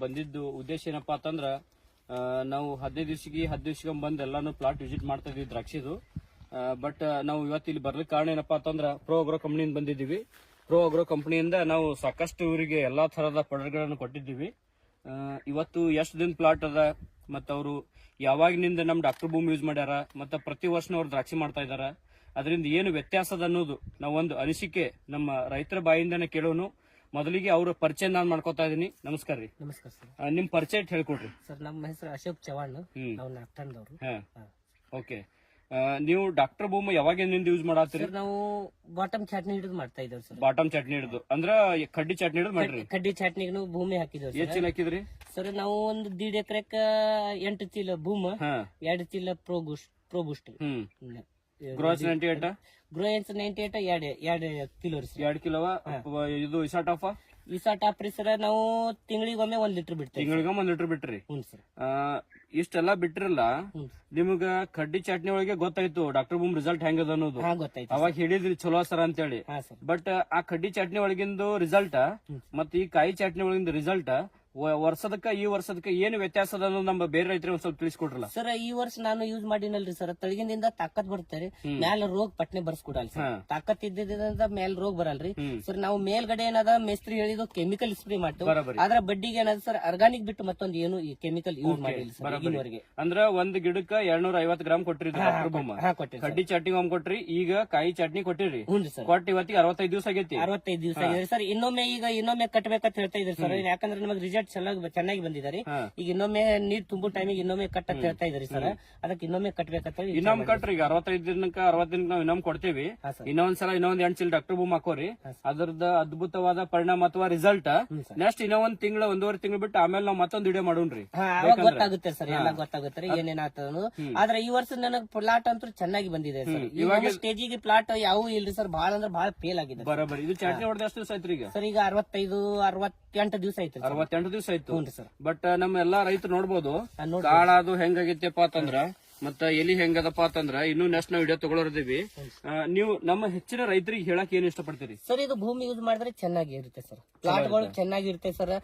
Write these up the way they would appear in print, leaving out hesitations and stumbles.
ಬಂದಿದ್ದು ಉದ್ದೇಶ ಏನಪ್ಪಾ ಅಂತಂದ್ರ ನಾವು 15 ದಿವಸಕ್ಕೆ ಬಂದ್ ಎಲ್ಲಾನು ಪ್ಲಾಟ್ ವಿಸಿಟ್ ಮಾಡ್ತಾ ಇದೀವಿ ದ್ರಾಕ್ಷಿದು. ಬಟ್ ನಾವು ಇವತ್ತು ಇಲ್ಲಿ ಬರ್ಲಿಕ್ಕೆ ಕಾರಣ ಏನಪ್ಪಾ ಅಂತಂದ್ರ ಪ್ರೋ ಅಗ್ರೋ ಕಂಪನಿಯಿಂದ ಬಂದಿದ್ದೀವಿ. ಪ್ರೋ ಅಗ್ರೋ ಕಂಪನಿಯಿಂದ ನಾವು ಸಾಕಷ್ಟು ಇವರಿಗೆ ಎಲ್ಲಾ ತರಹದ ಪ್ರಾಡಕ್ಟ್ಗಳನ್ನು ಕೊಟ್ಟಿದ್ದೀವಿ. ಇವತ್ತು ಎಷ್ಟು ದಿನ ಪ್ಲಾಟ್ ಅದ ಮತ್ತ ಅವರು ಯಾವಾಗಿನಿಂದ ನಮ್ ಡಾಕ್ಟರ್ ಭೂಮಿ ಯೂಸ್ ಮಾಡ್ಯಾರ ಮತ್ತ ಪ್ರತಿ ವರ್ಷ ಅವ್ರು ದ್ರಾಕ್ಷಿ ಮಾಡ್ತಾ ಇದಾರ, ಅದರಿಂದ ಏನು ವ್ಯತ್ಯಾಸ ಅದ ಅನ್ನೋದು ನಾವೊಂದು ಅನಿಸಿಕೆ ನಮ್ಮ ರೈತರ ಬಾಯಿಂದನೇ ಕೇಳೋನು. ಮೊದಲಿಗೆ ಅವ್ರ ಪರಿಚಯ ನಾನು ಮಾಡ್ಕೊತಾ ಇದೀನಿ. ನಮಸ್ಕಾರ ರೀ. ನಮಸ್ಕಾರ ಸರ್. ನಿಮ್ ಪರಿಚಯ ಹೇಳ್ಕೊಡ್ರಿ ಸರ್. ನಮ್ಮ ಹೆಸರು ಅಶೋಕ್ ಚವಾಣ್, ನಾವು ನಾಗ್ತಾಂಡದವ್ರು. ಓಕೆ, ನೀವು ಡಾಕ್ಟರ್ ಭೂಮಿ ಯಾವಾಗಿನಿಂದ ಯೂಸ್ ಮಾಡತ್ತೀರಿ? ನಾವು ಬಾಟಮ್ ಚಟ್ನಿ ಹಿಡಿದು ಮಾಡ್ತಾ ಇದ್ದೇವೆ ಸರ್. ಬಾಟಮ್ ಚಟ್ನಿ ಹಿಡಿದು ಅಂದ್ರ ಕಡ್ಡಿ ಚಟ್ನಿ ಹಿಡಿದು ಮಾಡ್ರಿ? ಕಡ್ಡಿ ಚಟ್ನಿಗೂ ಭೂಮಿ ಹಾಕಿದ್ದೇವೆ. ಎಷ್ಟು ಚೀಲ ಹಾಕಿದ್ರಿ ಸರ್? ನಾವು ಒಂದು 1.5 ಎಕರೆಕ 8 ಚೀಲ ಭೂಮ, 2 ಚೀಲ ಪ್ರೋ ಬೂಸ್ಟ್. ಗ್ರೋಸ್ 98 ಗ್ರೋಯನ್ಸ್ 98 2 ಕಿಲೋ ರೀ. 2 ಕಿಲೋವ ಇದು ಇಸಾಟಾಫ ಟಾಪ್ ರೀ ಸರ್. ನಾವು ತಿಂಗಳಿಗೊಮ್ಮೆ 1 ಲೀಟರ್ ಬಿಡ್ತೀವಿ. ತಿಂಗಳಿಗೊಮ್ಮೆ 1 ಲೀಟರ್ ಬಿಟ್ರಿ? ಹ್ಞೂ ಸರ್. ಇಷ್ಟೆಲ್ಲಾ ಬಿಟ್ಟಿರಲ್ಲ, ನಿಮ್ಗ ಕಡ್ಡಿ ಚಟ್ನಿ ಒಳಗೆ ಗೊತ್ತಾಯ್ತು ಡಾಕ್ಟರ್ ಭೂಮ್ ರಿಸಲ್ಟ್ ಹೆಂಗದ ಅನ್ನೋದು. ಅವಾಗ ಹೇಳಿದ್ರಿ ಚಲೋ ಸರ್ ಅಂತ ಹೇಳಿ. ಬಟ್ ಆ ಕಡ್ಡಿ ಚಟ್ನಿ ಒಳಗಿಂದು ರಿಸಲ್ಟ್ ಮತ್ತ ಈ ಕಾಯಿ ಚಟ್ನಿ ಒಳಗಿಂದ ರಿಸಲ್ಟ್ ಈ ವರ್ಷದಕ್ಕ ಏನು ವ್ಯತ್ಯಾಸ ಅದ ಅನ್ನೋದು ನಮ್ಮ ಬೇರೆ ರೈತರಿಗೆ ಒಂದ್ ಸ್ವಲ್ಪ ತಿಳಿಸ್ಕೊಡ್ರಲ್ಲ ಸರ್. ಈ ವರ್ಷ ನಾನು ಯೂಸ್ ಮಾಡಿನಲ್ರಿ ಸರ್, ತಳಗಿಂದ ತಾಕತ್ ಬರ್ತಾರೆ, ಮ್ಯಾಲ ರೋಗ ಪಟ್ನೆ ಬರ್ಸ್ಕೊಡಲ್ಲ ಸರ್. ತಾಕತ್ ಇದ್ದಿದ್ದ ಮ್ಯಾಲ ರೋಗ ಬರಲ್ರಿ ಸರ್. ನಾವು ಮೇಲ್ಗಡೆ ಏನದ ಮೇಸ್ತ್ರಿ ಹೇಳಿದ್ದು ಕೆಮಿಕಲ್ ಸ್ಪ್ರೇ ಮಾಡ್ತೀವಿ, ಅದ್ರ ಬಡ್ಡಿಗೆ ಏನದ ಸರ್ ಆರ್ಗಾನಿಕ್ ಬಿಟ್ಟು ಮತ್ತೊಂದು ಏನು ಕೆಮಿಕಲ್ ಯೂಸ್ ಮಾಡಿಲ್ಲ ಸರ್ ಈಗಿನವರೆಗೆ. ಅಂದ್ರ ಒಂದ್ ಗಿಡಕ್ಕ 250 ಗ್ರಾಮ್ ಕೊಟ್ರಿ ಕಡ್ಡಿ ಚಟ್ನಿ ಒಮ್ಮೆ ಕೊಟ್ರಿ, ಈಗ ಕಾಯಿ ಚಟ್ನಿ ಕೊಟ್ಟಿರಿ. ಕೊಟ್ಟು ಇವತ್ತಿಗೆ 65 ದಿವಸ ಆಗೈತಿ. 65 ದಿವಸ ಆಗಿದೆ ಸರ್. ಇನ್ನೊಮ್ಮೆ ಕಟ್ಬೇಕಂತ ಹೇಳ್ತಾ ಇದ್ರಿ ಸರ್, ಯಾಕಂದ್ರೆ ನಮಗೆ ರಿಸಲ್ಟ್ ಚೆನ್ನಾಗಿ ಬಂದಿದ್ದಾರೆ. ಈಗ ಇನ್ನೊಮ್ಮೆ ನೀರ್ ತುಂಬೋ ಟೈಮಿಗೆ ಇನ್ನೊಮ್ಮೆ ಕಟ್ ಅಂತ ಹೇಳ್ತಾ ಇದ್ರಿ ಸರ್, ಅದಕ್ಕೆ ಇನ್ನೊಮ್ಮೆ ಕಟ್ಬೇಕಂತ ಇನ್ನೊಮ್ಮೆ ಕಟ್ರಿ. ಈಗ 65 ದಿನಕ್ಕೆ 60 ದಿನಕ್ಕೆ ನಾವು ಇನ್ನೊಮ್ಮೆ ಕೊಡ್ತೇವಿ. ಇನ್ನೊಂದ್ಸಲ 8 ಚೀಲ ಡಾಕ್ಟರ್ ಭೂಮಿ ಹಾಕೋರಿ, ಅದ್ರದ ಅದ್ಭುತವಾದ ಪರಿಣಾಮ ಅಥವಾ ರಿಸಲ್ಟ್ ನೆಕ್ಸ್ಟ್ ಇನ್ನೊಂದ್ ತಿಂಗಳ 1.5 ತಿಂಗಳು ಬಿಟ್ಟು ಆಮೇಲೆ ನಾವು ಮತ್ತೊಂದು ವಿಡಿಯೋ ಮಾಡೋಣ್ರಿ. ಗೊತ್ತಾಗುತ್ತೆ ಸರ್, ಎಲ್ಲ ಗೊತ್ತಾಗುತ್ತೆ ಏನೇನಾಗ್ತದ. ಆದ್ರೆ ಈ ವರ್ಷ ನನಗೆ ಪ್ಲಾಟ್ ಅಂತೂ ಚೆನ್ನಾಗಿ ಬಂದಿದೆ ಸರ್. ಇವಾಗ ಸ್ಟೇಜಿಗೆ ಪ್ಲಾಟ್ ಯಾವ ಇಲ್ರಿ ಸರ್, ಬಹಳ ಅಂದ್ರೆ ಬಹಳ ಫೇಲ್ ಆಗಿದೆ. ಬರೋಬರಿ. ಇದು ಚಟ್ನಿ ಹೊಡೆದ ಎಷ್ಟು ದಿವಸ ಆಯ್ತು ಈಗ ಸರ್? ಈಗ 68 ದಿವಸ ಆಯ್ತು. 68 ದಿವಸ ಆಯ್ತು. ಬಟ್ ನಮ್ಮ ಎಲ್ಲಾ ರೈತರು ನೋಡ್ಬೋದು ಕಾಳ ಅದು ಹೆಂಗಾಗೈತಪ್ಪ ಅಂತಂದ್ರ ಮತ್ತ ಎಲಿ ಹೆಂಗದಪ್ಪ ಅಂತಂದ್ರ ಇನ್ನು ನೆಕ್ಸ್ಟ್ ನಾವು ವಿಡಿಯೋ ತಗೊಳೋದಿವಿ. ನೀವು ನಮ್ಮ ಹೆಚ್ಚಿನ ರೈತರಿಗೆ ಹೇಳಕ್ ಏನ್ ಇಷ್ಟಪಡ್ತೀರಿ ಸರ್? ಇದು ಭೂಮಿ ಯೂಸ್ ಮಾಡಿದ್ರೆ ಚೆನ್ನಾಗಿ ಇರುತ್ತೆ ಸರ್, ಪ್ಲಾಟ್ಗಳು ಚೆನ್ನಾಗಿರುತ್ತೆ ಸರ್,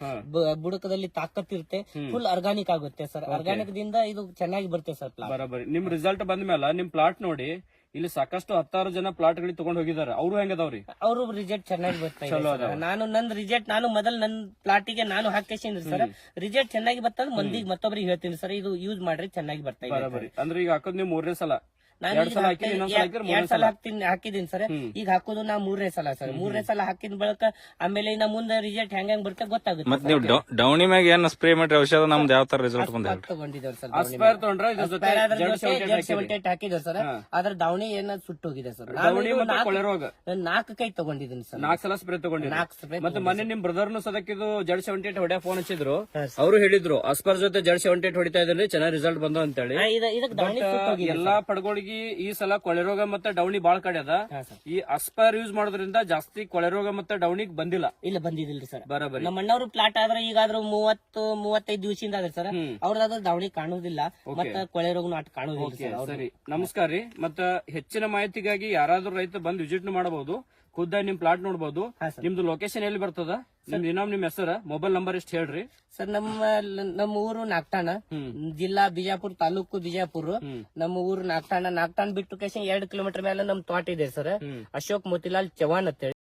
ಬುಡಕದಲ್ಲಿ ತಾಕತ್ ಇರುತ್ತೆ, ಫುಲ್ ಆರ್ಗಾನಿಕ್ ಆಗುತ್ತೆ ಸರ್. ಆರ್ಗಾನಿಕ್ ದಿಂದ ಇದು ಚೆನ್ನಾಗಿ ಬರುತ್ತೆ ಸರ್ ಪ್ಲಾಟ್. ಬರೋಬರಿ. ನಿಮ್ ರಿಸಲ್ಟ್ ಬಂದ ಮೇಲೆ ನಿಮ್ ಪ್ಲಾಟ್ ನೋಡಿ ಇಲ್ಲಿ ಸಾಕಷ್ಟು 10 ಜನ ಪ್ಲಾಟ್ ಗಳಿಗೆ ತಗೊಂಡ್ ಹೋಗಿದಾರೆ. ಅವ್ರು ಹೆಂಗದವ್ರಿ? ಅವರು ರಿಸಲ್ಟ್ ಚೆನ್ನಾಗಿ ಬರ್ತಾ ಇದೆ. ನಾನು ಮೊದಲು ನನ್ನ ಪ್ಲಾಟಿಗೆ ನಾನು ಹಾಕಿಸಿದ್ರಿ ಸರ್, ರಿಸಲ್ಟ್ ಚೆನ್ನಾಗಿ ಬರ್ತದ. ಮಂದಿಗೆ ಮತ್ತೊಬ್ಬರಿಗೆ ಹೇಳ್ತೀನಿ ಸರ್, ಇದು ಯೂಸ್ ಮಾಡ್ರಿ ಚೆನ್ನಾಗಿ ಬರ್ತಾ ಇದೆ. ಅಂದ್ರೆ ಈಗ ಹಾಕೋದ್ ನೀವು 3ನೇ ಸಲ? 2 ಸಲ ಹಾಕಿದೀನಿ ಸರ್. ಈಗ ಹಾಕೋದು ನಾ 3ನೇ ಸಲ ಸರ್. 3ನೇ ಸಲ ಹಾಕಿದ ಬಳಕ ಆಮೇಲೆ ಇನ್ನ ಮುಂದೆ ರಿಸಲ್ಟ್ ಹೆಂಗ್ ಬರುತ್ತೆ ಗೊತ್ತಾಗುತ್ತೆ. ಮತ್ತೆ ನೀವು ಡೌನಿ ಮ್ಯಾಗ ಏನ್ ಸ್ಪ್ರೇ ಮಾಡಿ ಔಷಧ ನಮ್ದು ಯಾವ ತರ ರಿಸಲ್ಟ್ ತಗೊಂಡಿದ್ದೇವೆ ಸರ್. ಹಾಕಿದ್ದೇವೆ ಸರ್, ಅದ್ರ ಡೌನಿ ಏನ ಸುಟ್ಟೋಗಿದೆ ಸರ್. 4 ಕೈ ತಗೊಂಡಿದ್ದೀನಿ ಸರ್. 4 ಸಲ ಸ್ಪ್ರೇ ತಗೊಂಡಿದ್ದೀನಿ. ಮತ್ತೆ ಮೊನ್ನೆ ನಿಮ್ ಬ್ರದರ್ನು ಸದಕ್ಕಿದು Z78 ಹೊಡ್ಯಾ ಫೋನ್ ಹಚ್ಚಿದ್ರು, ಅವರು ಹೇಳಿದ್ರು ಅಸ್ಪರ್ ಜೊತೆ Z78 ಹೊಡಿತಾ ಇದ್ರಿ, ಚೆನ್ನಾಗಿ ರಿಸಲ್ಟ್ ಬಂದ ಅಂತ ಹೇಳಿ. ಎಲ್ಲಾ ಪಡ್ಗಳಿಗೆ ಈ ಸಲ ಕೊಳೆ ರೋಗ ಮತ್ತೆ ಡೌನಿ ಬಾಳ್ ಕಡೆ ಅದ. ಈ ಅಸ್ಪೈರ್ ಯೂಸ್ ಮಾಡೋದ್ರಿಂದ ಜಾಸ್ತಿ ಕೊಳೆ ರೋಗ ಮತ್ತೆ ಡೌನಿಗ್ ಬಂದಿಲ್ಲ. ಇಲ್ಲ ಬಂದಿದಿಲ್ರಿ ಸರ್. ಬರೋಬರಿ. ನಮ್ಮ ಅಣ್ಣವ್ರು ಪ್ಲಾಟ್ ಆದ್ರೆ ಈಗಾದ್ರೂ 30-35 ದಿವಸದಿಂದ ಆದ್ರೆ ಸರ್, ಅವ್ರದಾದ್ರೂ ಡೌನಿ ಕಾಣುದಿಲ್ಲ ಮತ್ತೆ ಕೊಳೆ ರೋಗನು ಅಟ್ ಕಾಣುದಿಲ್ಲ. ಸರಿ, ನಮಸ್ಕಾರ ರೀ. ಮತ್ತ ಹೆಚ್ಚಿನ ಮಾಹಿತಿಗಾಗಿ ಯಾರಾದ್ರೂ ರೈತ ಬಂದು ವಿಸಿಟ್ ಮಾಡಬಹುದು, ಖುದ್ದಾಗಿ ನಿಮ್ ಪ್ಲಾಟ್ ನೋಡಬಹುದು. ನಿಮ್ದು ಲೊಕೇಶನ್ ಎಲ್ಲಿ ಬರ್ತದ? ನಿಮ್ದು ಇನ್ನೊಮ್ಮೆ ನಿಮ್ ಹೆಸರ ಮೊಬೈಲ್ ನಂಬರ್ ಎಷ್ಟು ಹೇಳ್ರಿ ಸರ್? ನಮ್ಮ ಊರು ನಾಗ್ತಾಣ, ಜಿಲ್ಲಾ ಬಿಜಾಪುರ, ತಾಲೂಕು ಬಿಜಾಪುರ. ನಮ್ಮ ಊರು ನಾಗ್ತಾಣ ಬಿಟ್ಟು 2 ಕಿಲೋಮೀಟರ್ ಮೇಲೆ ನಮ್ ತೋಟ ಇದೆ ಸರ್. ಅಶೋಕ್ ಮೋತಿಲಾಲ್ ಚವಾಣ್ ಅಂತ ಹೇಳಿ.